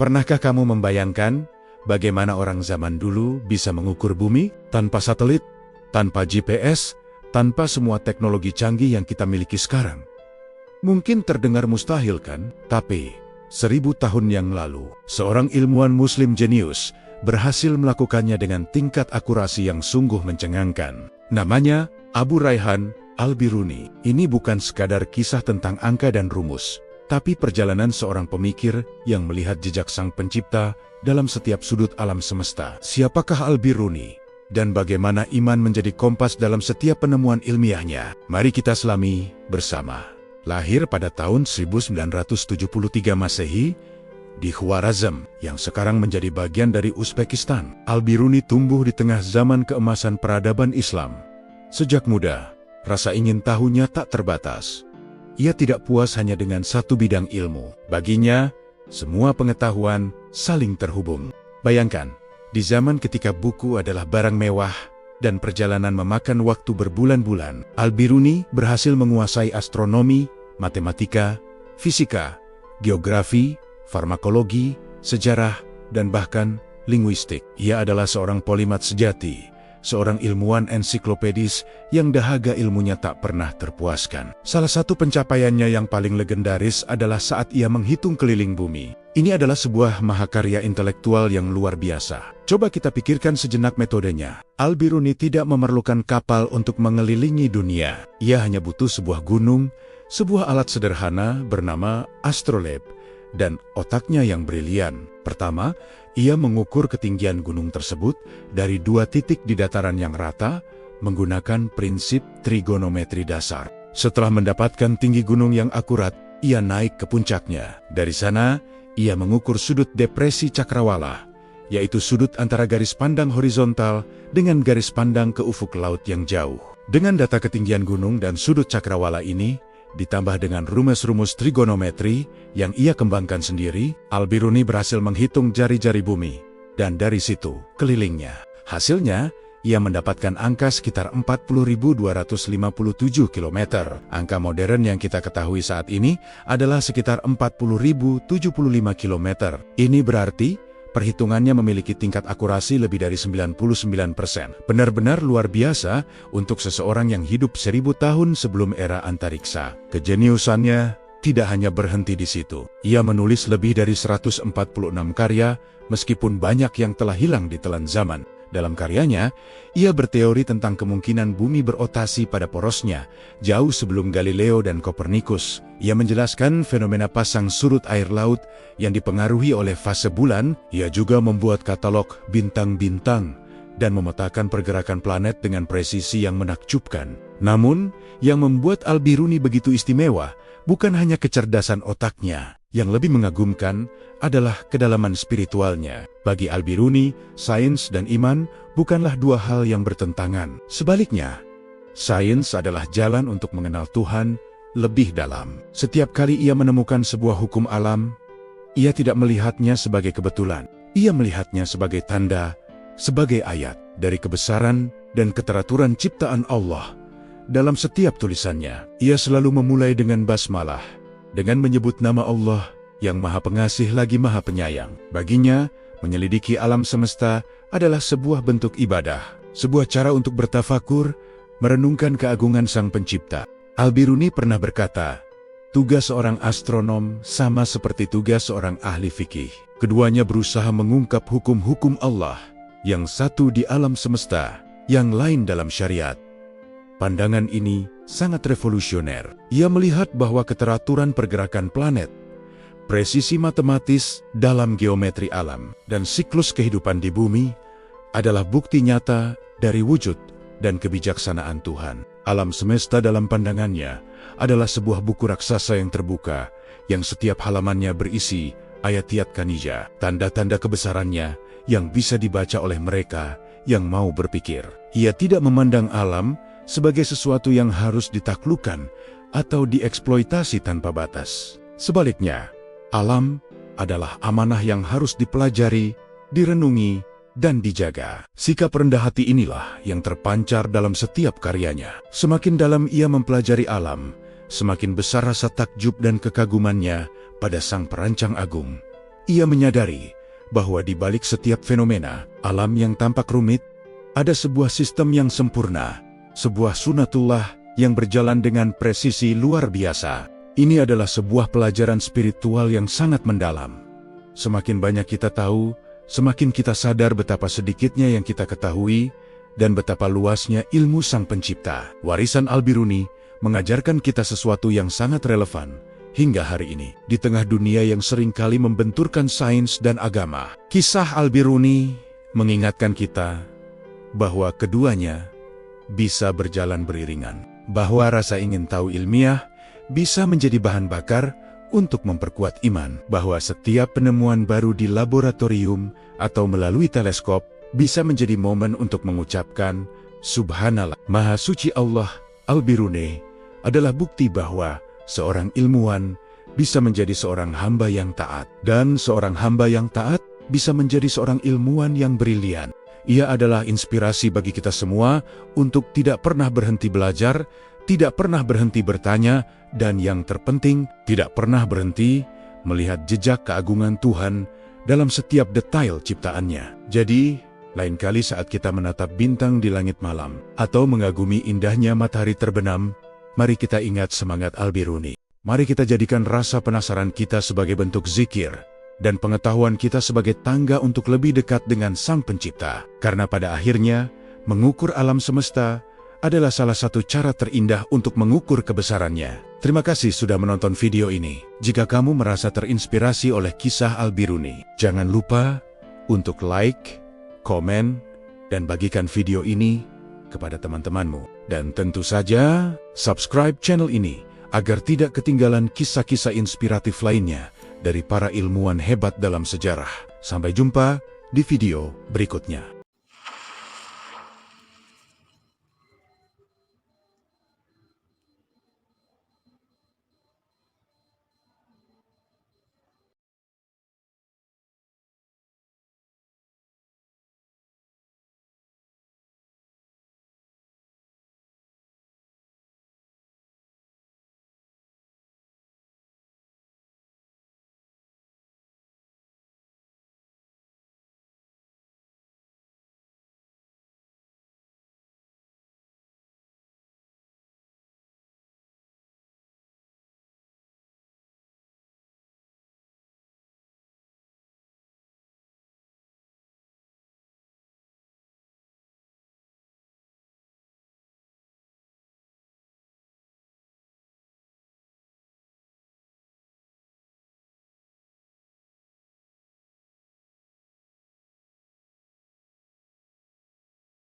Pernahkah kamu membayangkan bagaimana orang zaman dulu bisa mengukur bumi tanpa satelit, tanpa GPS, tanpa semua teknologi canggih yang kita miliki sekarang? Mungkin terdengar mustahil kan? Tapi 1000 tahun yang lalu, seorang ilmuwan muslim jenius berhasil melakukannya dengan tingkat akurasi yang sungguh mencengangkan. Namanya Abu Rayhan Al-Biruni. Ini bukan sekadar kisah tentang angka dan rumus, tapi perjalanan seorang pemikir yang melihat jejak sang pencipta dalam setiap sudut alam semesta. Siapakah Al-Biruni? Dan bagaimana iman menjadi kompas dalam setiap penemuan ilmiahnya? Mari kita selami bersama. Lahir pada tahun 1973 Masehi, di Khwarazm, yang sekarang menjadi bagian dari Uzbekistan. Al-Biruni tumbuh di tengah zaman keemasan peradaban Islam. Sejak muda, rasa ingin tahunya tak terbatas. Ia tidak puas hanya dengan satu bidang ilmu. Baginya, semua pengetahuan saling terhubung. Bayangkan, di zaman ketika buku adalah barang mewah dan perjalanan memakan waktu berbulan-bulan, Al-Biruni berhasil menguasai astronomi, matematika, fisika, geografi, farmakologi, sejarah, dan bahkan linguistik. Ia adalah seorang polimat sejati, seorang ilmuwan ensiklopedis yang dahaga ilmunya tak pernah terpuaskan. Salah satu pencapaiannya yang paling legendaris adalah saat ia menghitung keliling bumi. Ini adalah sebuah mahakarya intelektual yang luar biasa. Coba kita pikirkan sejenak metodenya. Al-Biruni tidak memerlukan kapal untuk mengelilingi dunia. Ia hanya butuh sebuah gunung, sebuah alat sederhana bernama astrolabe, dan otaknya yang brilian. Pertama, ia mengukur ketinggian gunung tersebut dari 2 titik di dataran yang rata menggunakan prinsip trigonometri dasar. Setelah mendapatkan tinggi gunung yang akurat, ia naik ke puncaknya. Dari sana, ia mengukur sudut depresi cakrawala, yaitu sudut antara garis pandang horizontal dengan garis pandang ke ufuk laut yang jauh. Dengan data ketinggian gunung dan sudut cakrawala ini, ditambah dengan rumus-rumus trigonometri yang ia kembangkan sendiri, Al-Biruni berhasil menghitung jari-jari bumi, dan dari situ, kelilingnya. Hasilnya, ia mendapatkan angka sekitar 40.257 km. Angka modern yang kita ketahui saat ini adalah sekitar 40.075 km. Ini berarti perhitungannya memiliki tingkat akurasi lebih dari 99%. Benar-benar luar biasa untuk seseorang yang hidup 1000 tahun sebelum era antariksa. Kejeniusannya tidak hanya berhenti di situ. Ia menulis lebih dari 146 karya, meskipun banyak yang telah hilang di telan zaman. Dalam karyanya, ia berteori tentang kemungkinan bumi berotasi pada porosnya, jauh sebelum Galileo dan Kopernikus. Ia menjelaskan fenomena pasang surut air laut yang dipengaruhi oleh fase bulan. Ia juga membuat katalog bintang-bintang dan memetakan pergerakan planet dengan presisi yang menakjubkan. Namun, yang membuat Al-Biruni begitu istimewa bukan hanya kecerdasan otaknya. Yang lebih mengagumkan adalah kedalaman spiritualnya. Bagi Al-Biruni, sains dan iman bukanlah dua hal yang bertentangan. Sebaliknya, sains adalah jalan untuk mengenal Tuhan lebih dalam. Setiap kali ia menemukan sebuah hukum alam, ia tidak melihatnya sebagai kebetulan. Ia melihatnya sebagai tanda, sebagai ayat dari kebesaran dan keteraturan ciptaan Allah. Dalam setiap tulisannya, ia selalu memulai dengan basmalah, dengan menyebut nama Allah yang Maha Pengasih lagi Maha Penyayang. Baginya, menyelidiki alam semesta adalah sebuah bentuk ibadah, sebuah cara untuk bertafakur, merenungkan keagungan Sang Pencipta. Al-Biruni pernah berkata, tugas seorang astronom sama seperti tugas seorang ahli fikih. Keduanya berusaha mengungkap hukum-hukum Allah, yang satu di alam semesta, yang lain dalam syariat. Pandangan ini sangat revolusioner. Ia melihat bahwa keteraturan pergerakan planet, presisi matematis dalam geometri alam, dan siklus kehidupan di bumi adalah bukti nyata dari wujud dan kebijaksanaan Tuhan. Alam semesta dalam pandangannya adalah sebuah buku raksasa yang terbuka, yang setiap halamannya berisi ayat-ayat kanija, tanda-tanda kebesarannya yang bisa dibaca oleh mereka yang mau berpikir. Ia tidak memandang alam sebagai sesuatu yang harus ditaklukkan atau dieksploitasi tanpa batas. Sebaliknya, alam adalah amanah yang harus dipelajari, direnungi, dan dijaga. Sikap rendah hati inilah yang terpancar dalam setiap karyanya. Semakin dalam ia mempelajari alam, semakin besar rasa takjub dan kekagumannya pada Sang Perancang Agung. Ia menyadari bahwa di balik setiap fenomena alam yang tampak rumit, ada sebuah sistem yang sempurna, sebuah sunatullah yang berjalan dengan presisi luar biasa. Ini adalah sebuah pelajaran spiritual yang sangat mendalam. Semakin banyak kita tahu, semakin kita sadar betapa sedikitnya yang kita ketahui dan betapa luasnya ilmu Sang Pencipta. Warisan Al-Biruni mengajarkan kita sesuatu yang sangat relevan hingga hari ini. Di tengah dunia yang seringkali membenturkan sains dan agama, kisah Al-Biruni mengingatkan kita bahwa keduanya bisa berjalan beriringan. Bahwa rasa ingin tahu ilmiah bisa menjadi bahan bakar untuk memperkuat iman. Bahwa setiap penemuan baru di laboratorium atau melalui teleskop bisa menjadi momen untuk mengucapkan Subhanallah, Maha Suci Allah. Al-Biruni adalah bukti bahwa seorang ilmuwan bisa menjadi seorang hamba yang taat, dan seorang hamba yang taat bisa menjadi seorang ilmuwan yang brilian. Ia adalah inspirasi bagi kita semua untuk tidak pernah berhenti belajar, tidak pernah berhenti bertanya, dan yang terpenting, tidak pernah berhenti melihat jejak keagungan Tuhan dalam setiap detail ciptaannya. Jadi, lain kali saat kita menatap bintang di langit malam atau mengagumi indahnya matahari terbenam, mari kita ingat semangat Al-Biruni. Mari kita jadikan rasa penasaran kita sebagai bentuk zikir dan pengetahuan kita sebagai tangga untuk lebih dekat dengan Sang Pencipta. Karena pada akhirnya, mengukur alam semesta adalah salah satu cara terindah untuk mengukur kebesarannya. Terima kasih sudah menonton video ini. Jika kamu merasa terinspirasi oleh kisah Al-Biruni, jangan lupa untuk like, komen, dan bagikan video ini kepada teman-temanmu. Dan tentu saja, subscribe channel ini agar tidak ketinggalan kisah-kisah inspiratif lainnya dari para ilmuwan hebat dalam sejarah. Sampai jumpa di video berikutnya.